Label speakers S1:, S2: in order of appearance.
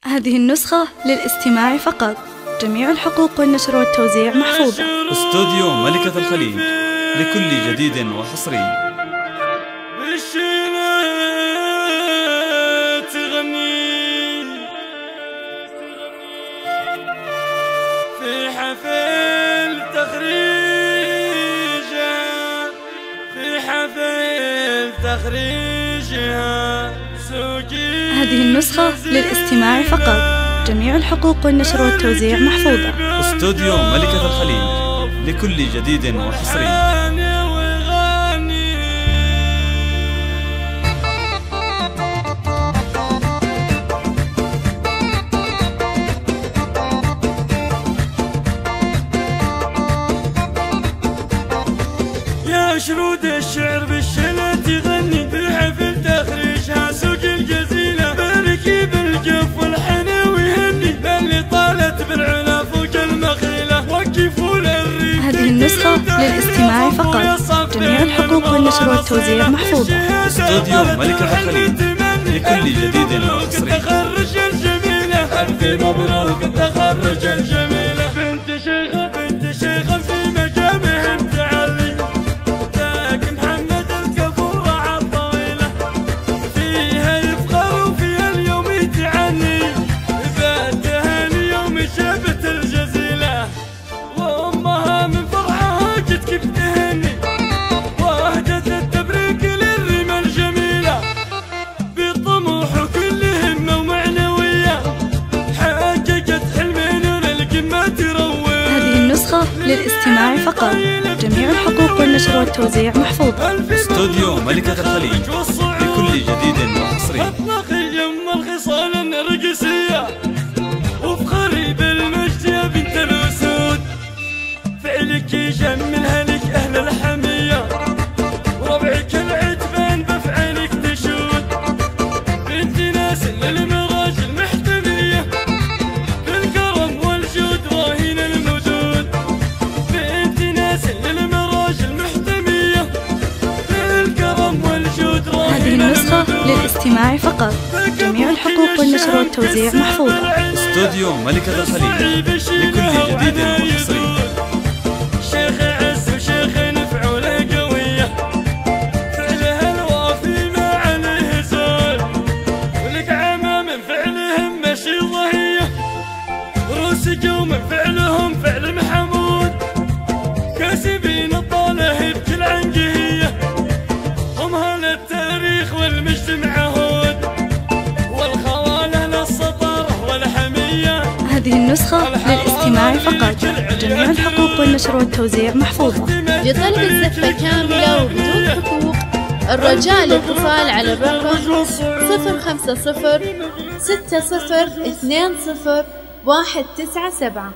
S1: هذه النسخة للاستماع فقط. جميع الحقوق والنشر والتوزيع محفوظة.
S2: استوديو ملكة الخليج لكل جديد وحصري.
S3: في حفل تخريجها
S1: هذه النسخة للاستماع فقط. جميع الحقوق والنشر والتوزيع محفوظة.
S2: استوديو ملكة الخليج لكل جديد وحصري.
S3: يا شرود الشعر بالشلة تغني في حفل تخريجها سوق الجزيلة بركي بالجف والحنى ويهني اللي طالت بالعلا فوق المخيلة وقفوا للريف.
S1: هذه النسخة للاستماع فقط. جميع الحقوق والنشر والتوزيع محفوظة.
S2: استوديو ملكة الخليج لكل جديد وحصري.
S3: تخرج الجميلة ألف مبروك تخرج الجميلة. بنت شيخة في مجامع تعلي ذاك محمد الكفور عالطويلة فيها يفخر وفيها اليوم يتعني باتها اليوم شابت الجزيلة وأمها من فرحها جت كيف تهني وأهدت التبريك للرمى الجميلة بطموح كل همة ومعنوية حققت حلمين للقمة تروي.
S1: هذه النسخة للاستماع فقط. جميع الحقوق والنشر والتوزيع محفوظة.
S2: استوديو ملكة الخليج لكل جديد وحصري.
S3: اطلقي يم الخصال النرجسية وافخري بالمجد يا بنت الأسود فعلك يجملها لك أهل الحمية وربعك العتبان بفعلك تشود بنت ناس للمراج المحتمية بالكرم والجود راهين الموجود بنت ناس للمراج المحتمية بالكرم والجود راهين.
S1: هذه النسخة للاستماع فقط. جميع الحقوق والنشر والتوزيع محفوظة.
S2: استوديو ملكة الخليج لكل جديد وحصري.
S3: شيخ عز وشيخ نفعوله قوية فعلها الوافي ما عليه زول ولك عمام فعلهم مشي ضهية روس قوم فعلهم فعل محمود كاسبين الطاله بكل عنقهية هم هل التاريخ والمجد معهود والخواله للسطارة والحمية.
S1: هذه النسخة للاستماع فقط. جميع الحقوق والنشر والتوزيع محفوظة.
S4: لطلب الزفة كاملة وبدون حقوق الرجاء الاتصال على الرقم 050 60 20 197.